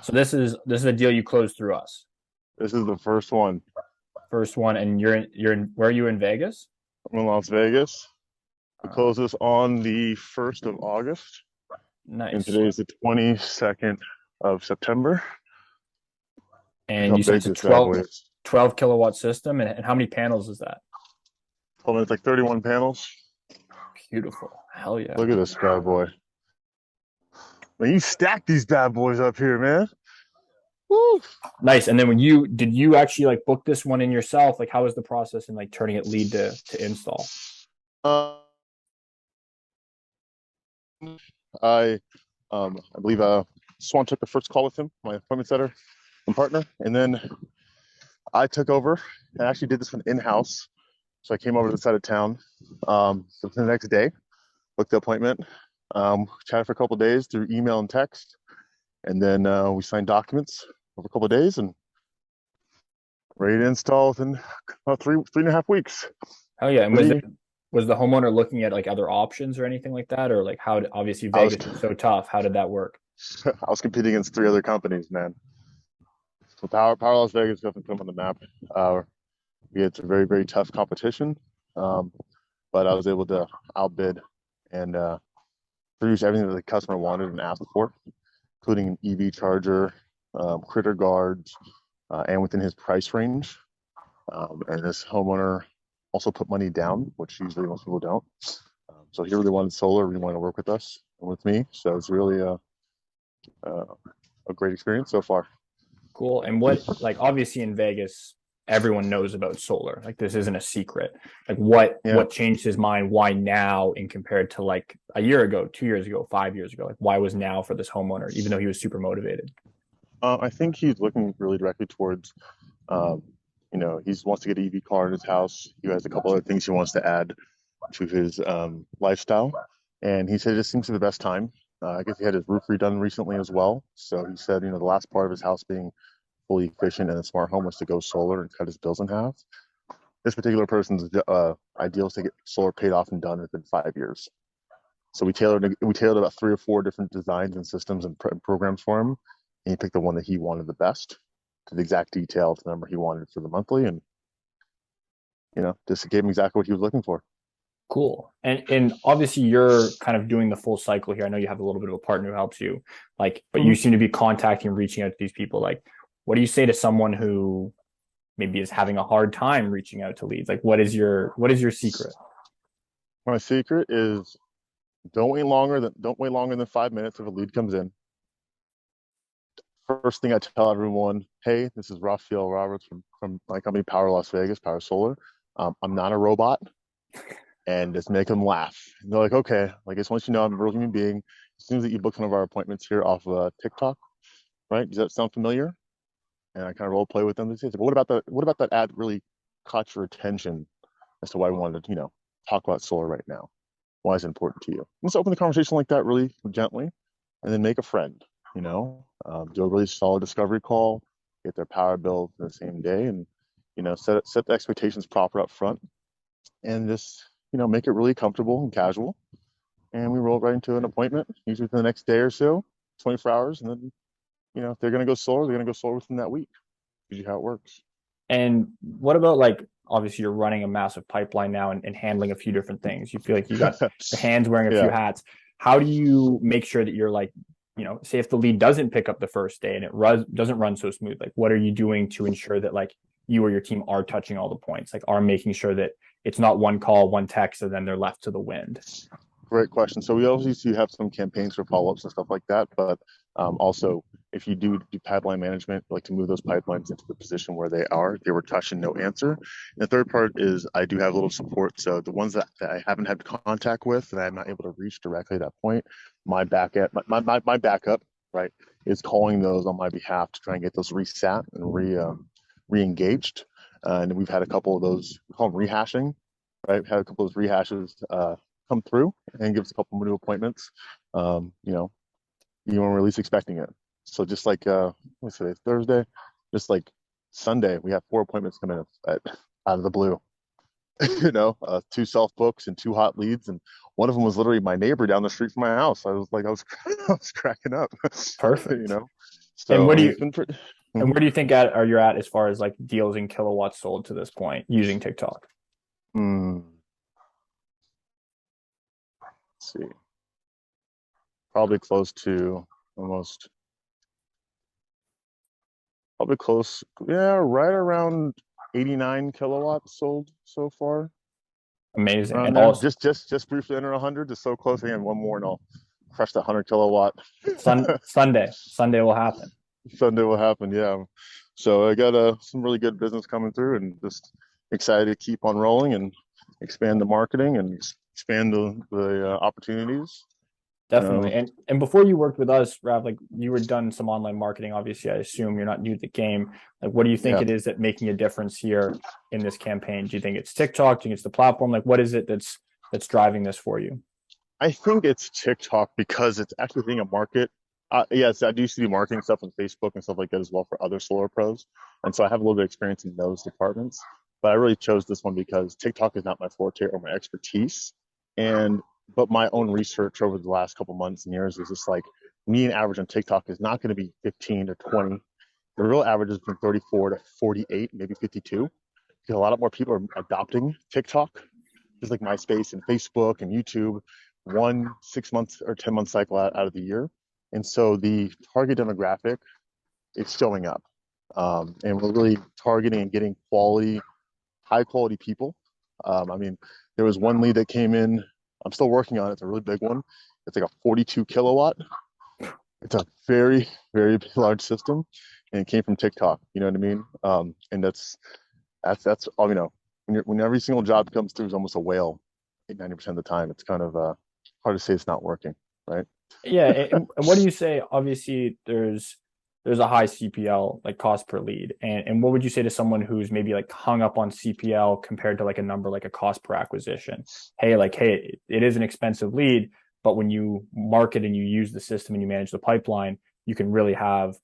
So this is a deal you closed through us. This is the first one. First one, and you're in where are you in Vegas? I'm in Las Vegas. We Uh, close this on the 1st of August, and nice. today is the 22nd of September. Look And how you said big it's a this bad boy 12, is. 12 kilowatt system, and how many panels is that? Hold on, it's like 31 panels. Beautiful. Hell yeah. Look at this bad boy. Man, you stack these bad boys up here, man. Woo! Nice. And then did you actually like book this one in yourself? Like how was the process in like turning it lead to install? Uh, I I believe Swan took the first call with him, my appointment setter and partner, and then I took over and actually did this one in-house. So I came over to the side of town. So the next day, booked the appointment, chatted for a couple of days through email and text, and then we signed documents over a couple of days and ready to install within about 3.5 weeks. Oh yeah. And Pretty easy. was the homeowner looking at like other options or anything like that? Or like obviously I was Vegas is so tough. How did that work? I was competing against three other companies, man. So Power Las Vegas definitely put them on the map. We had some very very tough competition, um, but I was able to outbid and produce everything that the customer wanted and asked for, including an EV charger, critter guards, and within his price range. And this homeowner also put money down, which usually most people don't. So he really wanted solar, really wanted to work with us and with me. So it's really a, a great experience so far. Cool. And what like obviously in Vegas, everyone knows about solar. Like this isn't a secret. Like Yeah, what changed his mind? Why now in compared to like a year ago, 2 years ago, 5 years ago? Like why was now for this homeowner, even though he was super motivated? I think he's looking really directly towards, um, he wants to get an EV car in his house. He has a couple other things he wants to add to his lifestyle. And he said it just seems to be the best time. I guess he had his roof redone recently as well. So he said, the last part of his house being fully efficient and a smart home was to go solar and cut his bills in half. This particular person's ideal is to get solar paid off and done within 5 years. So we tailored about three or four different designs and systems and programs for him, and he picked the one that he wanted the best to the exact detail to the number he wanted for the monthly, and just gave him exactly what he was looking for. Cool. And obviously you're kind of doing the full cycle here. I know you have a little bit of a partner who helps you, like, but you Mm-hmm. seem to be contacting and reaching out to these people. Like, what do you say to someone who maybe is having a hard time reaching out to leads? Like, what is your secret? My secret is don't wait longer than 5 minutes if a lead comes in. First thing I tell everyone, hey, this is Raphael Roberts from my company Power Las Vegas, Power Solar. I'm not a robot, and just make them laugh. And they're like, okay, I guess once you know I'm a real human being, as soon as you book one of our appointments here off of TikTok, right? Does that sound familiar? And I kind of role play with them. They say, but what about that ad really caught your attention as to why we wanted to, talk about solar right now? Why is it important to you? Let's open the conversation like that really gently, and then make a friend. Do a really solid discovery call, get their power bill the same day, and set the expectations proper up front, and just make it really comfortable and casual. And we roll right into an appointment, usually within the next day or so, 24 hours, and then if they're gonna go solar, they're gonna go solar within that week. Usually how it works. And what about like obviously you're running a massive pipeline now and handling a few different things. You feel like you got your hands wearing a few Yeah, hats. How do you make sure that you're like, say if the lead doesn't pick up the first day and doesn't run so smooth, like what are you doing to ensure that like you or your team are touching all the points, like are making sure that it's not one call, one text, and then they're left to the wind? great question. So we obviously have some campaigns for follow-ups and stuff like that, but also if you do pipeline management, like to move those pipelines into the position where they were touched and no answer. And the third part is I do have a little support. So the ones that I haven't had contact with and I'm not able to reach directly at that point, my backup, right, is calling those on my behalf to try and get those resat and re-engaged. And we've had a couple of those, we call them rehashing, right? We've had a couple of those rehashes come through and give us a couple of new appointments. You know, even when we're least expecting it. So just like what's today? Thursday, just like Sunday, we have four appointments coming out of the blue. Two self books and two hot leads, and one of them was literally my neighbor down the street from my house. I was I was cracking up. you Perfect. know. And So, where I do mean, you it's been pretty. and Mhm. where do you think are you at as far as like deals in kilowatts sold to this point using TikTok? Hmm. Let's see. Probably close to almost, probably close. Yeah, right around 89 kilowatts sold so far. Amazing. Around And there. also Just briefly under 100. Just so close. Again, one more and I'll crush the 100 kilowatt. Sunday will happen. Sunday will happen. Yeah. So I got some really good business coming through, and just excited to keep on rolling and expand the marketing and expand the opportunities. Definitely. Um, And before you worked with us, Rav, like you were done some online marketing, obviously, I assume you're not new to the game. Like what do you think yeah, it is that making a difference here in this campaign? Do you think it's TikTok? Do you think it's the platform? Like what is it that's driving this for you? I think it's TikTok because it's actually being a market. Yes, I do used to do marketing stuff on Facebook and stuff like that as well for other solar pros, and so I have a little bit of experience in those departments. But I really chose this one because TikTok is not my forte or my expertise, and but my own research over the last couple months and years is just like median average on TikTok is not going to be 15 to 20. The real average is between 34 to 48, maybe 52. Because a lot more people are adopting TikTok, just like MySpace and Facebook and YouTube, 1 6 months or 10 month cycle out of the year. And so the target demographic is showing up. And we're really targeting and getting quality, high quality people. I mean, there was one lead that came in. I'm still working on it. It's a really big one. It's like a 42 kilowatt. It's a very, very large system, and it came from TikTok. You know what I mean? And that's all you know. When every single job comes through is almost a whale, 90% of the time. It's kind of hard to say it's not working, right? Yeah, and what do you say? Obviously, there's a high CPL like cost per lead, and what would you say to someone who's maybe like hung up on CPL compared to like a number like a cost per acquisition? Hey, it is an expensive lead, but when you market and you use the system and you manage the pipeline, you can really have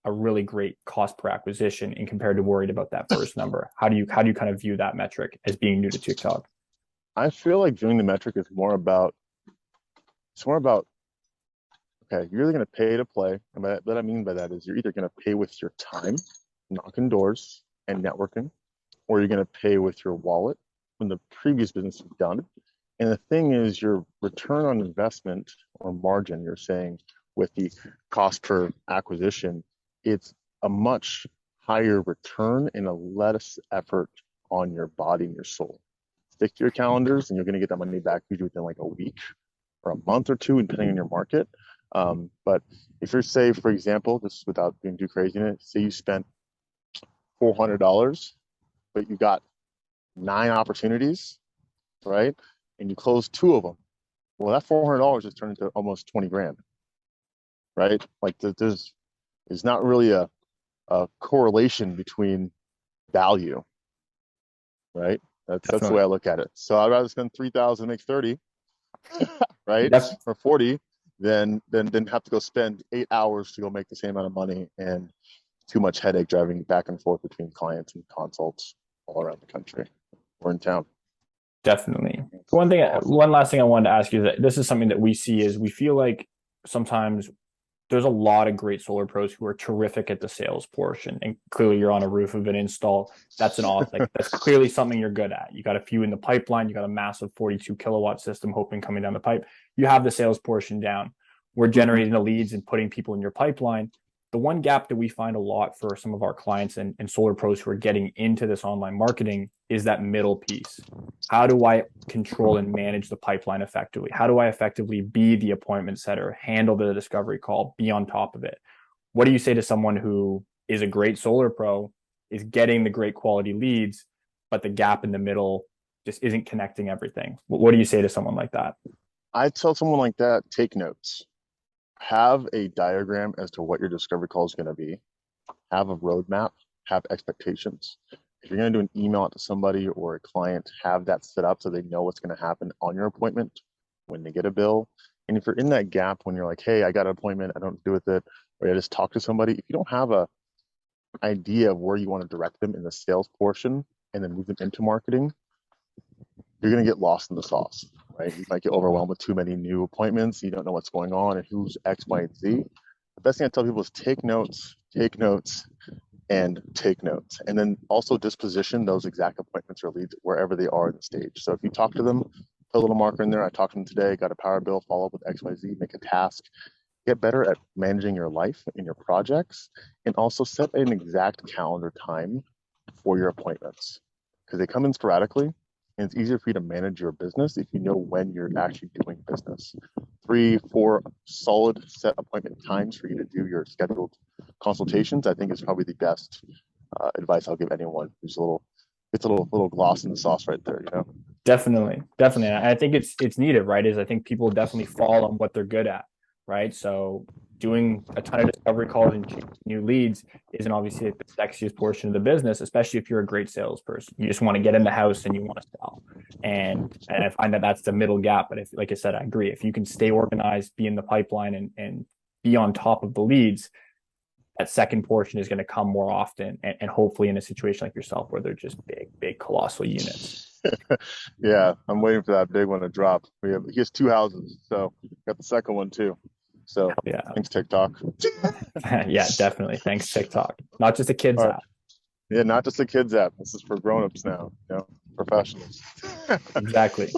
a really great cost per acquisition in compared to worried about that first number. How do you kind of view that metric as being new to TikTok? I feel like doing the metric is more about it's more about okay, you're either going to pay to play, and what I mean by that is you're either going to pay with your time, knocking doors and networking, or you're going to pay with your wallet from the previous business you've done. And the thing is, your return on investment or margin, you're saying with the cost per acquisition, it's a much higher return and a less effort on your body and your soul. Stick to your calendars, and you're going to get that money back usually within like a week or a month or two, depending on your market. But if you're, say, for example, just without being too crazy in it, say you spent $400, but you got 9 opportunities, right? And you close two of them. Well, that $400 just turned into almost 20 grand, right? Like there's not really a correlation between value, right? That's the way Definitely. I look at it. So I'd rather spend 3,000 make 30, right? Def- Or 40 than have to go spend 8 hours to go make the same amount of money and too much headache driving back and forth between clients and consults all around the country or in town. Definitely. It's awesome. One last thing I wanted to ask you is that this is something that we see is we feel like sometimes there's a lot of great solar pros who are terrific at the sales portion. And clearly you're on a roof of an install. That's clearly something you're good at. You got a few in the pipeline, you got a massive 42 kilowatt system hoping coming down the pipe. You have the sales portion down. We're Mhm. generating the leads and putting people in your pipeline. The one gap that we find a lot for some of our clients and solar pros who are getting into this online marketing is that middle piece. How do I control and manage the pipeline effectively? How do I effectively be the appointment setter, handle the discovery call, be on top of it? What do you say to someone who is a great solar pro, is getting the great quality leads, but the gap in the middle just isn't connecting everything? What do you say to someone like that? I tell someone like that, take notes. Have a diagram as to what your discovery call is going to be. Have a roadmap. Have expectations. If you're going to do an email out to somebody or a client, have that set up so they know what's going to happen on your appointment when they get a bill. And if you're in that gap when you're like, hey, I got an appointment, I don't do with it, or I just talk to somebody, if you don't have a idea of where you want to direct them in the sales portion and then move them into marketing, you're going to get lost in the sauce, right? You might get overwhelmed with too many new appointments. You don't know what's going on and who's X, Y, and Z. The best thing I tell people is take notes, and take notes. And then also disposition those exact appointments or leads wherever they are in the stage. So if you talk to them, put a little marker in there. I talked to them today, got a power bill, follow up with XYZ, make a task, get better at managing your life and your projects, and also set an exact calendar time for your appointments because they come in sporadically. And it's easier for you to manage your business if you know when you're actually doing business. 3, 4 solid set appointment times for you to do your scheduled consultations, I think is probably the best advice I'll give anyone who's a little, it's a little gloss in the sauce right there, you know? Definitely, definitely. And I think it's needed, right? Is I think people definitely fall on what they're good at, right? So doing a ton of discovery calls and new leads isn't obviously the sexiest portion of the business, especially if you're a great salesperson. You just want to get in the house and you want to sell. And I find that that's the middle gap. But if, like I said, I agree. If you can stay organized, be in the pipeline, and be on top of the leads, that second portion is going to come more often, and hopefully in a situation like yourself where they're just big, colossal units. Yeah, I'm waiting for that big one to drop. He has 2 houses, so got the second one too. So Yeah. thanks, TikTok. Yeah, definitely. Thanks, TikTok. Not just a kids All right. app. Yeah, not just a kids app. This is for grown-ups now, professionals. Exactly.